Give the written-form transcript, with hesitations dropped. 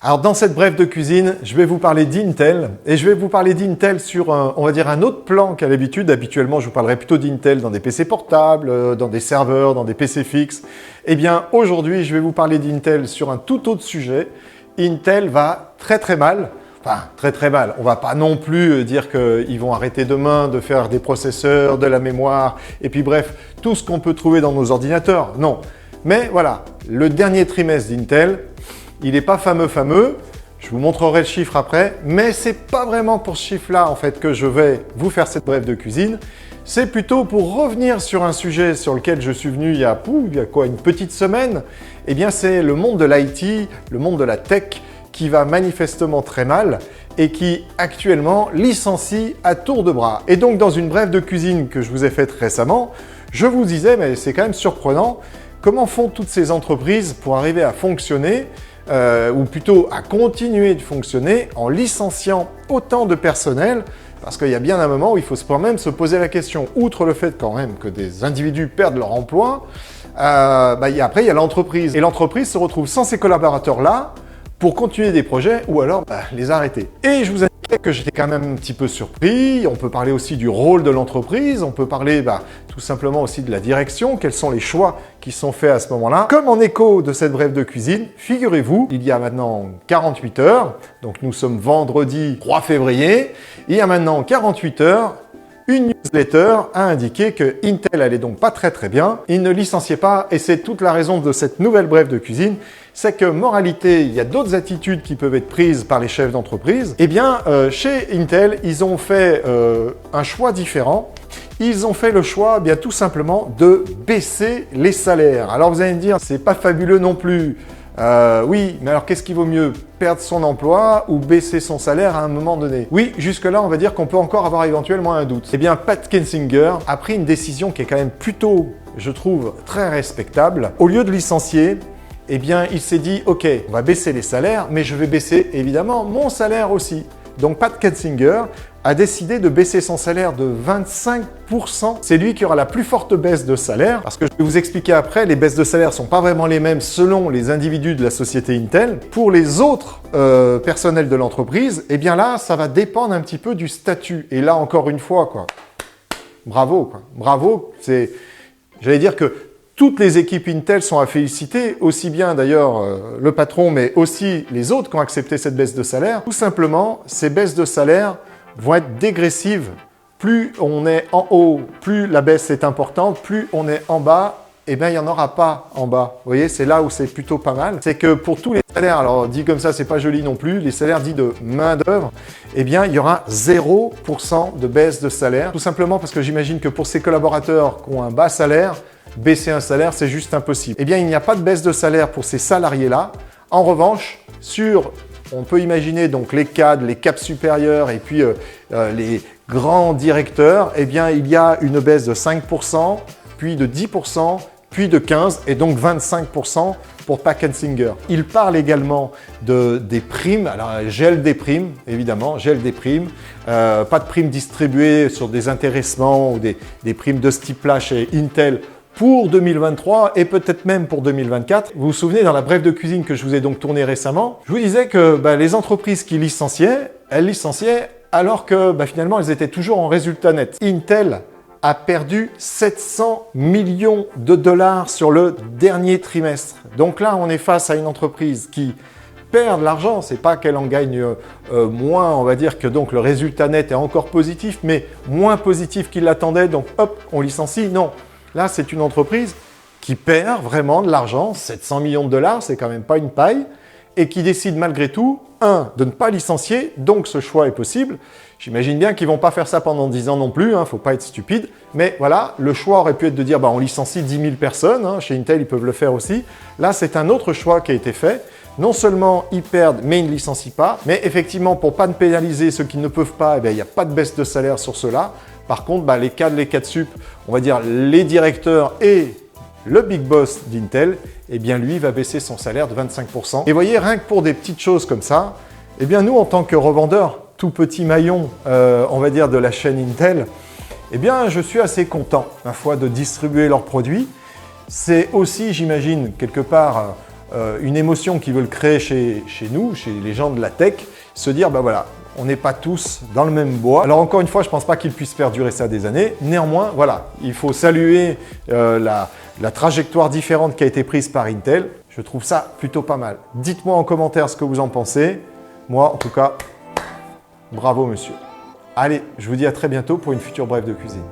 Alors dans cette brève de cuisine, je vais vous parler d'Intel et je vais vous parler d'Intel sur on va dire un autre plan qu'à l'habitude. Habituellement, je vous parlerai plutôt d'Intel dans des PC portables, dans des serveurs, dans des PC fixes. Eh bien, aujourd'hui, je vais vous parler d'Intel sur un tout autre sujet. Intel va très mal. Enfin, très mal. On va pas non plus dire qu'ils vont arrêter demain de faire des processeurs, de la mémoire, et puis bref, tout ce qu'on peut trouver dans nos ordinateurs. Non. Mais voilà, le dernier trimestre d'Intel, il n'est pas fameux. Je vous montrerai le chiffre après, mais c'est pas vraiment pour ce chiffre-là en fait que je vais vous faire cette brève de cuisine. C'est plutôt pour revenir sur un sujet sur lequel je suis venu il y a quoi, une petite semaine. Eh bien, c'est le monde de l'IT, le monde de la tech qui va manifestement très mal et qui actuellement licencie à tour de bras. Et donc, dans une brève de cuisine que je vous ai faite récemment, je vous disais, mais c'est quand même surprenant, comment font toutes ces entreprises pour arriver à fonctionner ou plutôt à continuer de fonctionner en licenciant autant de personnel, parce qu'il y a bien un moment où il faut quand même se poser la question, outre le fait quand même que des individus perdent leur emploi, après il y a l'entreprise. Et l'entreprise se retrouve sans ces collaborateurs-là pour continuer des projets ou alors les arrêter. Et je vous indiquais que j'étais quand même un petit peu surpris. On peut parler aussi du rôle de l'entreprise, on peut parler tout simplement aussi de la direction, quels sont les choix qui sont faits à ce moment-là. Comme en écho de cette brève de cuisine, figurez-vous, il y a maintenant 48 heures, donc nous sommes vendredi 3 février, il y a maintenant 48 heures, une newsletter a indiqué que Intel allait donc pas très bien, il ne licenciait pas et c'est toute la raison de cette nouvelle brève de cuisine, c'est que moralité, il y a d'autres attitudes qui peuvent être prises par les chefs d'entreprise. Eh bien, chez Intel, ils ont fait un choix différent. Ils ont fait le choix, bien tout simplement, de baisser les salaires. Alors vous allez me dire, c'est pas fabuleux non plus. Oui, mais alors qu'est-ce qui vaut mieux? Perdre son emploi ou baisser son salaire à un moment donné? Oui, jusque-là, on va dire qu'on peut encore avoir éventuellement un doute. Eh bien, Pat Gelsinger a pris une décision qui est quand même plutôt, je trouve, très respectable. Au lieu de licencier, eh bien, il s'est dit, OK, on va baisser les salaires, mais je vais baisser évidemment mon salaire aussi. Donc, Pat Gelsinger a décidé de baisser son salaire de 25%. C'est lui qui aura la plus forte baisse de salaire, parce que je vais vous expliquer après, les baisses de salaire ne sont pas vraiment les mêmes selon les individus de la société Intel. Pour les autres personnels de l'entreprise, eh bien là, ça va dépendre un petit peu du statut. Et là, encore une fois, bravo, bravo. J'allais dire que toutes les équipes Intel sont à féliciter, aussi bien d'ailleurs le patron, mais aussi les autres qui ont accepté cette baisse de salaire. Tout simplement, ces baisses de salaire vont être dégressives. Plus on est en haut, plus la baisse est importante, plus on est en bas, eh bien il n'y en aura pas en bas. Vous voyez, c'est là où c'est plutôt pas mal. C'est que pour tous les salaires, alors dit comme ça, c'est pas joli non plus, les salaires dits de main-d'œuvre, eh bien il y aura 0% de baisse de salaire. Tout simplement parce que j'imagine que pour ces collaborateurs qui ont un bas salaire, baisser un salaire, c'est juste impossible. Eh bien, il n'y a pas de baisse de salaire pour ces salariés-là. En revanche, on peut imaginer donc les cadres, les caps supérieurs et puis les grands directeurs, eh bien, il y a une baisse de 5%, puis de 10%, puis de 15% et donc 25% pour Pat Gelsinger. Il parle également des primes, alors gel des primes, évidemment, gel des primes, pas de primes distribuées sur des intéressements ou des primes de ce type-là chez Intel pour 2023 et peut-être même pour 2024. Vous vous souvenez, dans la brève de cuisine que je vous ai donc tournée récemment, je vous disais que les entreprises qui licenciaient, elles licenciaient alors que finalement, elles étaient toujours en résultat net. Intel a perdu 700 millions de dollars sur le dernier trimestre. Donc là, on est face à une entreprise qui perd de l'argent. C'est pas qu'elle en gagne moins, on va dire que donc le résultat net est encore positif, mais moins positif qu'il l'attendait. Donc hop, on licencie. Non. Là, c'est une entreprise qui perd vraiment de l'argent, 700 millions de dollars, c'est quand même pas une paille, et qui décide malgré tout, de ne pas licencier, donc ce choix est possible. J'imagine bien qu'ils vont pas faire ça pendant 10 ans non plus, faut pas être stupide, mais voilà, le choix aurait pu être de dire, on licencie 10 000 personnes, chez Intel, ils peuvent le faire aussi. Là, c'est un autre choix qui a été fait. Non seulement ils perdent, mais ils ne licencient pas, mais effectivement, pour pas pénaliser ceux qui ne peuvent pas, il n'y a pas de baisse de salaire sur ceux-là. Par contre, les cadres sup, on va dire les directeurs et le big boss d'Intel, eh bien lui va baisser son salaire de 25%. Et vous voyez, rien que pour des petites choses comme ça, eh bien nous en tant que revendeurs, tout petit maillon, on va dire de la chaîne Intel, eh bien je suis assez content, ma foi, de distribuer leurs produits. C'est aussi, j'imagine, quelque part une émotion qu'ils veulent créer chez nous, chez les gens de la tech, se dire, ben voilà, on n'est pas tous dans le même bois. Alors encore une fois, je ne pense pas qu'ils puissent perdurer ça des années. Néanmoins, voilà, il faut saluer la trajectoire différente qui a été prise par Intel. Je trouve ça plutôt pas mal. Dites-moi en commentaire ce que vous en pensez. Moi, en tout cas, bravo monsieur. Allez, je vous dis à très bientôt pour une future brève de cuisine.